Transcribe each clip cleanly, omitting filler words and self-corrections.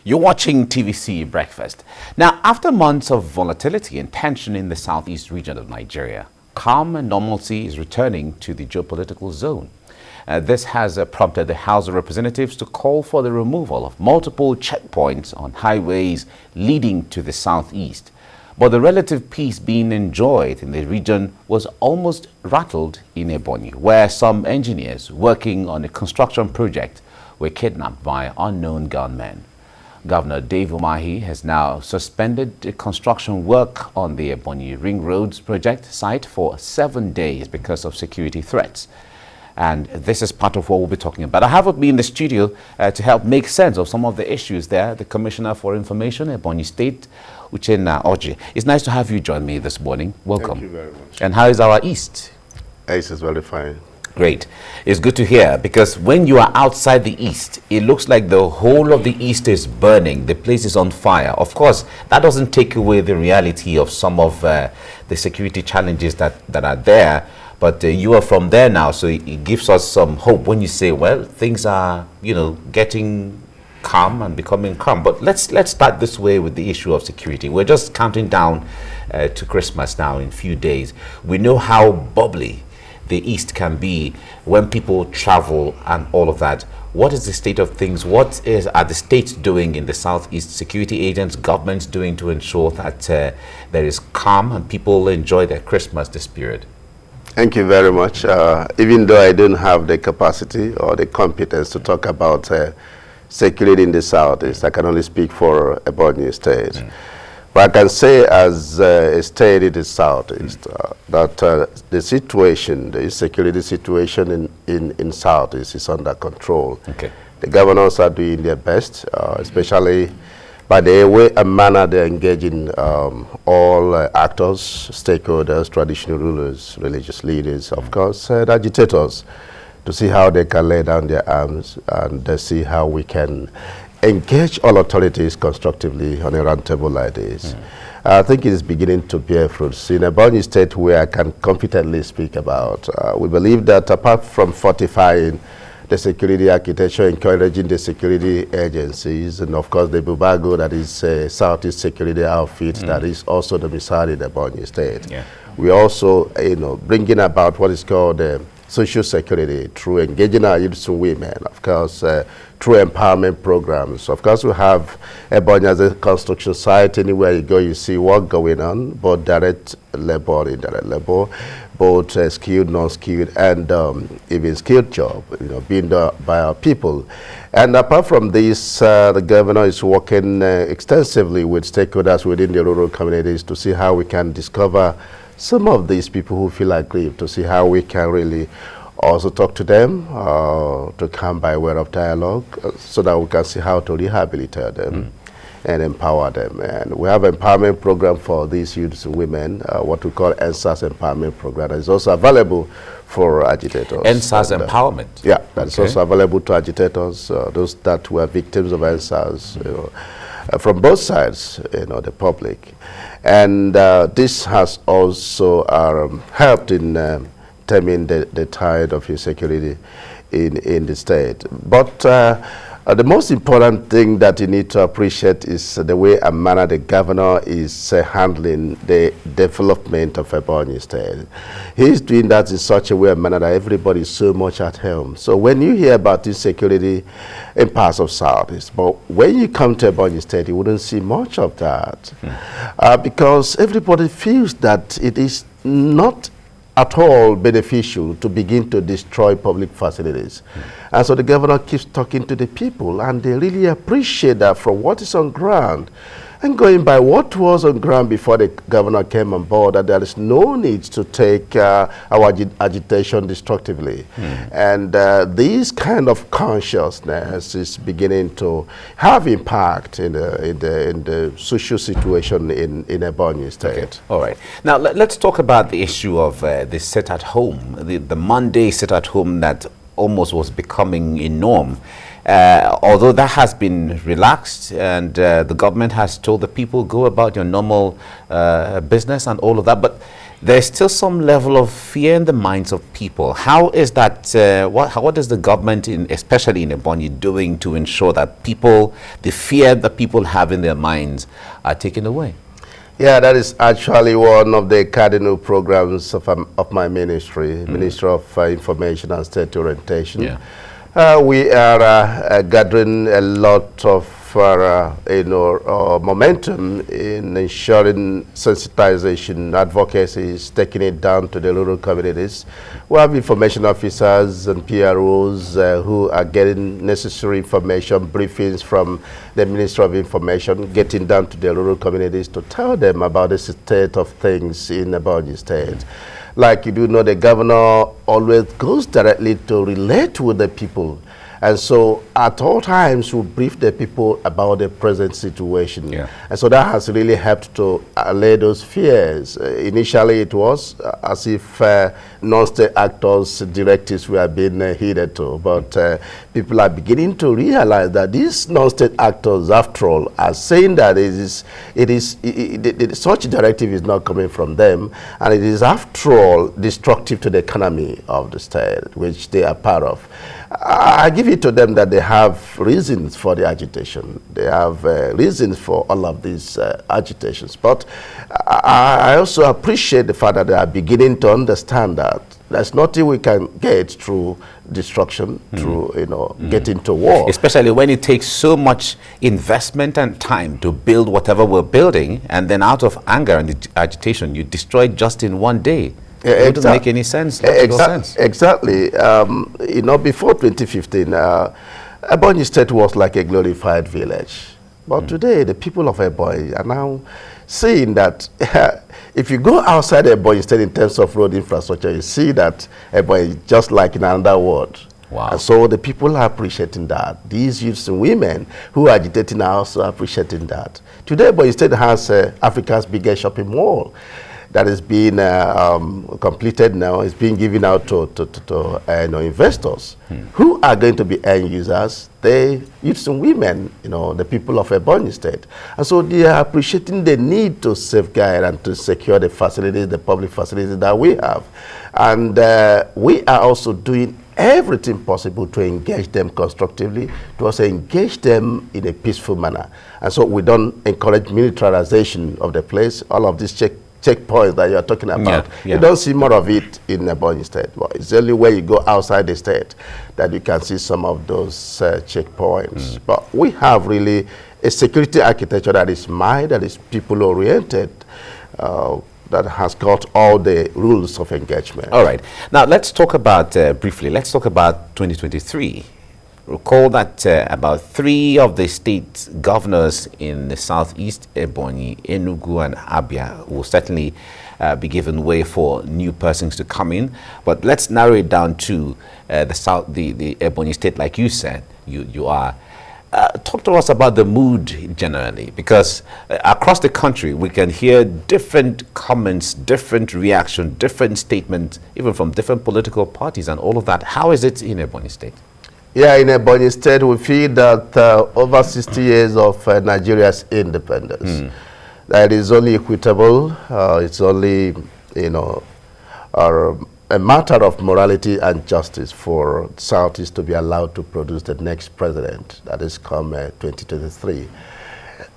You're watching TVC Breakfast. Now, after months of volatility and tension in the southeast region of Nigeria, calm and normalcy is returning to the geopolitical zone. This has prompted the House of Representatives to call for the removal of multiple checkpoints on highways leading to the southeast. But the relative peace being enjoyed in the region was almost rattled in Ebonyi, where some engineers working on a construction project were kidnapped by unknown gunmen. Governor Dave Umahi has now suspended the construction work on the Ebonyi Ring Roads project site for 7 days because of security threats. And this is part of what we'll be talking about. I have with me in the studio to help make sense of some of the issues there, the Commissioner for Information, Ebonyi State, Uchenna Orji. It's nice to have you join me this morning. Welcome. Thank you very much. And how is our East? East is very fine. Great. It's good to hear, because when you are outside the East, it looks like the whole of the East is burning. The place is on fire. Of course, that doesn't take away the reality of some of the security challenges that are there. But you are from there now, so it gives us some hope when you say, well, things are, getting calm and becoming calm. But let's start this way with the issue of security. We're just counting down to Christmas now in a few days. We know how bubbly the East can be when people travel and all of that. What is the state of things? What are the states doing in the Southeast, security agents, governments doing to ensure that there is calm and people enjoy their Christmas this period? Thank you very much. Even though I don't have the capacity or the competence to talk about security in the Southeast, I can only speak for Ebonyi State. But I can say, as a state in the Southeast, that the situation, the security situation in Southeast is under control. Okay. The governors are doing their best, especially by the way and manner they engage in all actors, stakeholders, traditional rulers, religious leaders, of course, agitators, to see how they can lay down their arms and see how we can engage all authorities constructively on a round table like this. I think it is beginning to bear fruits. In Ebonyi State, where I can confidently speak about, we believe that apart from fortifying the security architecture, encouraging the security agencies, and of course the Bubago, that is Southeast security outfit, that is also domiciled in Ebonyi State. Yeah. We also, bringing about what is called social security through engaging our youths and women, of course, through empowerment programs. Of course, we have Ebonyi as a construction site. Anywhere you go, you see work going on, both direct labor, indirect labor, both skilled, non-skilled, and even skilled job, being done by our people. And apart from this, the governor is working extensively with stakeholders within the rural communities to see how we can discover some of these people who feel aggrieved, to see how we can really also talk to them, to come by way of dialogue, so that we can see how to rehabilitate them and empower them. And we have an empowerment program for these youths and women, what we call NSAS empowerment program. That is also available for agitators. NSAS empowerment? Yeah, that's also available to agitators, those that were victims of NSAS, from both sides, the public. And this has also helped in stemming the tide of insecurity in the state. But the most important thing that you need to appreciate is the way and manner the governor is handling the development of Ebonyi State. He's doing that in such a way and manner that everybody is so much at home. So when you hear about insecurity in parts of Southeast, but when you come to Ebonyi State, you wouldn't see much of that, because everybody feels that it is not at all beneficial to begin to destroy public facilities. And so the governor keeps talking to the people, and they really appreciate that from what is on ground. And going by what was on ground before the governor came on board, that there is no need to take our agitation destructively. And this kind of consciousness is beginning to have impact in the social situation in Ebonyi State. Okay. All right. Now let's talk about the issue of the sit at home, the Monday sit at home that almost was becoming a norm. Although that has been relaxed, and the government has told the people go about your normal business and all of that, but there's still some level of fear in the minds of people. How is that, what is the government, especially in Ebonyi, doing to ensure that the fear that people have in their minds are taken away? Yeah, that is actually one of the cardinal programs of my ministry, Ministry of Information and State Orientation. Yeah. We are gathering a lot of momentum in ensuring sensitization, advocacy, taking it down to the rural communities. We have information officers and PROs who are getting necessary information, briefings from the Ministry of Information, getting down to the rural communities to tell them about the state of things in Ebonyi State. Like you do know, the governor always goes directly to relate with the people. And so at all times, we brief the people about the present situation. Yeah. And so that has really helped to allay those fears. Initially, it was as if non-state actors' directives were being heeded to. But people are beginning to realize that these non-state actors, after all, are saying that such directive is not coming from them. And it is, after all, destructive to the economy of the state, which they are part of. I give it to them that they have reasons for the agitation. They have reasons for all of these agitations. But I also appreciate the fact that they are beginning to understand that there's nothing we can get through destruction, through getting to war. Especially when it takes so much investment and time to build whatever we're building, and then out of anger and agitation, you destroy it just in one day. It doesn't make any sense. Exactly. Before 2015, Ebonyi State was like a glorified village. But today, the people of Ebonyi are now seeing that if you go outside Ebonyi State in terms of road infrastructure, you see that Ebonyi is just like in another world. Wow. And so the people are appreciating that. These youths and women who are agitating are also appreciating that. Today, Ebonyi State has Africa's biggest shopping mall that is being completed now. It's being given out to investors who are going to be end users. They, youths and women, the people of Ebonyi State. And so they are appreciating the need to safeguard and to secure the facilities, the public facilities that we have. And we are also doing everything possible to engage them constructively, to also engage them in a peaceful manner. And so we don't encourage militarization of the place. All of these checkpoints that you're talking about, you don't see more of it in Ebonyi State. Well, it's only where you go outside the state that you can see some of those checkpoints. But we have really a security architecture that is mild, that is people-oriented, that has got all the rules of engagement. All right. Now, let's talk about, briefly, let's talk about 2023. Recall that about 3 of the state governors in the southeast, Ebonyi, Enugu, and Abia, will certainly be given way for new persons to come in. But let's narrow it down to the Ebonyi State, like you said, you are. Talk to us about the mood generally, because across the country we can hear different comments, different reactions, different statements, even from different political parties and all of that. How is it in Ebonyi State? Yeah, in Ebonyi State, we feel that over 60 years of Nigeria's independence, that is only equitable. It's only, a matter of morality and justice for Southeast to be allowed to produce the next president, that is come 2023.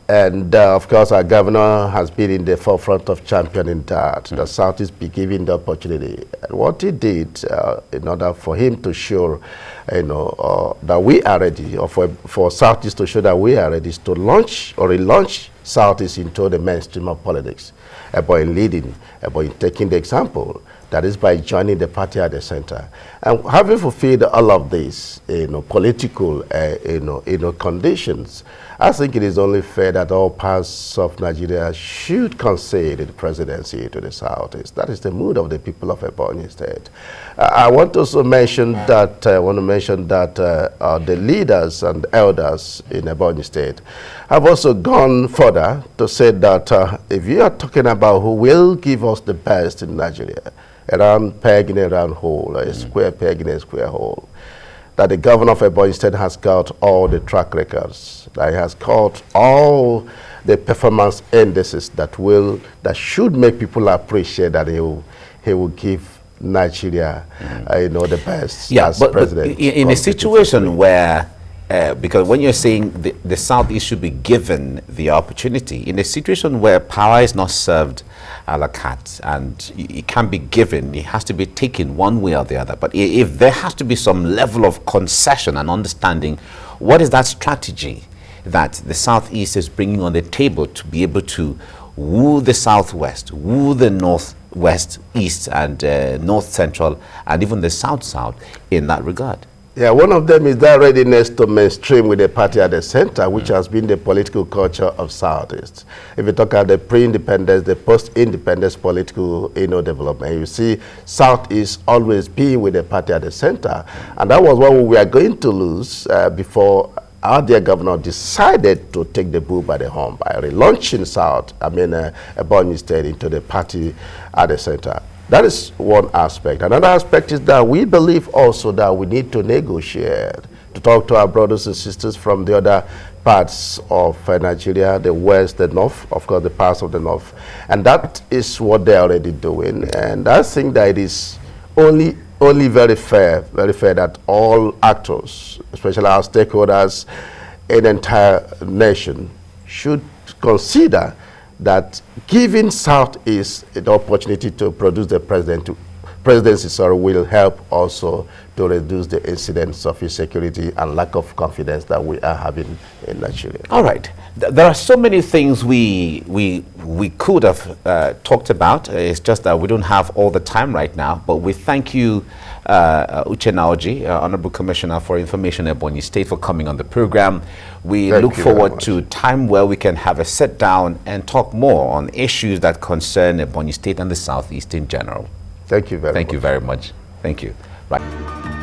And of course, our governor has been in the forefront of championing that, the Southeast be given the opportunity. And what he did in order for him to show, that we are ready, or for Southeast to show that we are ready, is to launch or relaunch Southeast into the mainstream of politics. Ebonyi leading, Ebonyi taking the example. That is by joining the party at the center. And having fulfilled all of these, political, conditions, I think it is only fair that all parts of Nigeria should concede the presidency to the Southeast. That is the mood of the people of Ebonyi State. I want to also mention that, the leaders and elders in Ebonyi State have also gone further to say that if you are talking about who will give us the best in Nigeria, a round peg in a round hole, a square peg in a square hole, that the governor of Ebonyi State has got all the track records, that he has got all the performance indices that should make people appreciate that he will give Nigeria, the best as president. But in a situation where, because when you're saying the Southeast should be given the opportunity, in a situation where power is not served a la carte and it can be given, it has to be taken one way or the other. But if there has to be some level of concession and understanding, what is that strategy that the Southeast is bringing on the table to be able to woo the Southwest, woo the Northwest, East, and North Central, and even the South in that regard? Yeah, one of them is that readiness to mainstream with the party at the center, which has been the political culture of Southeast. If you talk about the pre-independence, the post-independence political development, you see Southeast always being with the party at the center. And that was what we were going to lose before our dear governor decided to take the bull by the horn by relaunching Ebonyi State into the party at the center. That is one aspect. Another aspect is that we believe also that we need to negotiate, to talk to our brothers and sisters from the other parts of Nigeria, the west, the north, of course the parts of the north. And that is what they're already doing. And I think that it is only very fair that all actors, especially our stakeholders in the entire nation, should consider that giving Southeast the opportunity to produce the presidency will help also to reduce the incidents of insecurity and lack of confidence that we are having in Nigeria. All right. There are so many things we could have talked about. It's just that we don't have all the time right now. But we thank you, Uchenna Orji, Honorable Commissioner for Information Ebonyi State, for coming on the program. We look forward to a time where we can have a sit down and talk more on issues that concern Ebonyi State and the Southeast in general. Thank you very much. Thank you very much. Thank you. Right.